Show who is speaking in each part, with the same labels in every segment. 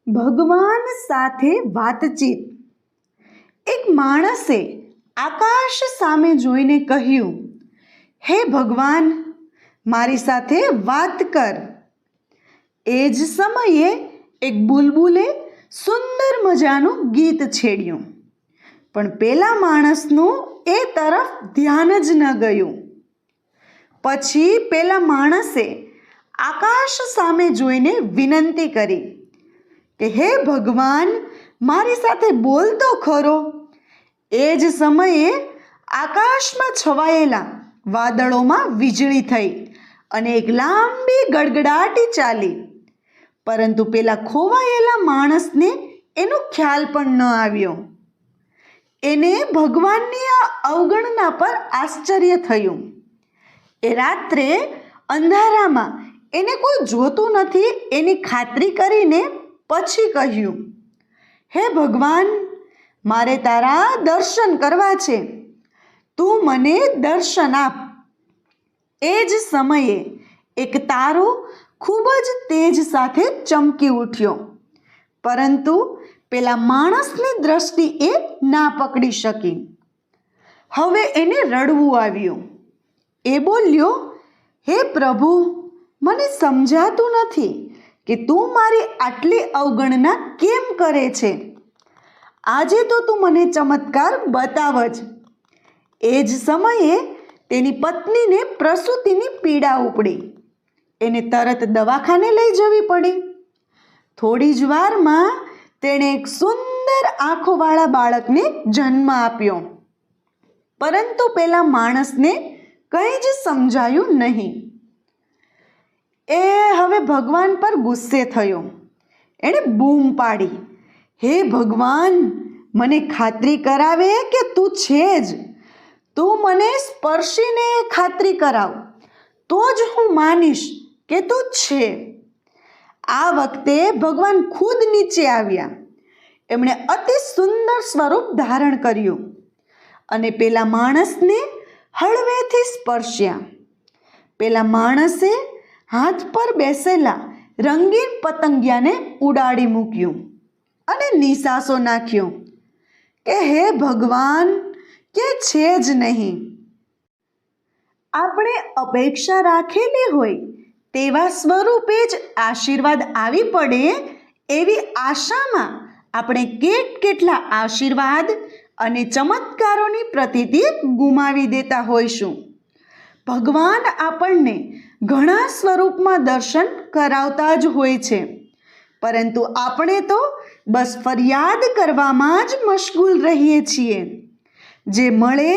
Speaker 1: ભગવાન સાથે વાતચીત. એક માણસે આકાશ સામે જોઈને કહ્યું, હે ભગવાન, મારી સાથે વાત કર. એ જ સમયે એક બુલબુલે સુંદર મજાનું ગીત છેડ્યું, પણ પેલા માણસનું એ તરફ ધ્યાન જ ન ગયું. પછી પેલા માણસે આકાશ સામે જોઈને વિનંતી કરી કે હે ભગવાન, મારી સાથે બોલ તો ખરો. એ જ સમયે આકાશમાં છવાયેલા વાદળોમાં વીજળી થઈ અને એક લાંબી ગડગડાટી ચાલી. પરંતુ પેલા ખોવાયેલા માણસને એનો ખ્યાલ પણ ન આવ્યો. એને ભગવાનની આ અવગણના પર આશ્ચર્ય થયું. એ રાત્રે અંધારામાં એને કોઈ જોતું નથી એની ખાતરી કરીને પછી કહ્યું, હે ભગવાન, મારે તારા દર્શન કરવા છે, તું મને દર્શન આપ. એ જ સમયે એક તારો ખૂબ જ તેજ સાથે ચમકી ઉઠ્યો, પરંતુ પેલા માણસની દ્રષ્ટિ એ ના પકડી શકી. હવે એને રડવું આવ્યું. એ બોલ્યો, હે પ્રભુ, મને સમજાતું નથી કે તું મારી આટલી અવગણના કેમ કરે છે. આજે તો તું મને ચમત્કાર બતાવ જ. એ જ સમયે તેની પત્નીને પ્રસૂતિની પીડા ઉપડી. એને તરત દવાખાને લઈ જવી પડી. થોડી જ વારમાં તેણે એક સુંદર આંખોવાળા બાળકને જન્મ આપ્યો. પરંતુ પેલા માણસને કંઈ જ સમજાયું નહીં. એ હવે ભગવાન પર ગુસ્સે થયો. એણે બૂમ પાડી, હે ભગવાન, મને ખાતરી કરાવે કે તું છે જ. તું મને સ્પર્શીને ખાતરી કરાવ, તો જ હું માનીશ કે તું છે. આ વખતે ભગવાન ખુદ નીચે આવ્યા. એમણે અતિ સુંદર સ્વરૂપ ધારણ કર્યું અને પેલા માણસને હળવેથી સ્પર્શ્યા. પેલા માણસે હાથ પર બેસેલા રંગીન પતંગિયાને ઉડાડી મૂક્યું અને નિસાસો નાખ્યો કે હે ભગવાન, કે છે જ નહીં. આપણે અપેક્ષા રાખેલી હોય તેવા સ્વરૂપે જ આશીર્વાદ આવી પડે એવી આશામાં આપણે કેટલા આશીર્વાદ અને ચમત્કારોની પ્રતીતિ ગુમાવી દેતા હોઈશું. ભગવાન આપણને ઘણા સ્વરૂપમાં દર્શન કરાવતા જ હોય છે, પરંતુ આપણે તો બસ ફરિયાદ કરવામાં જ મશગુલ રહીએ છીએ. જે મળે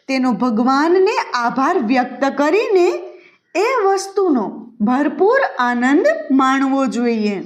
Speaker 1: તેનો ભગવાનને આભાર વ્યક્ત કરીને એ વસ્તુનો ભરપૂર આનંદ માણવો જોઈએ.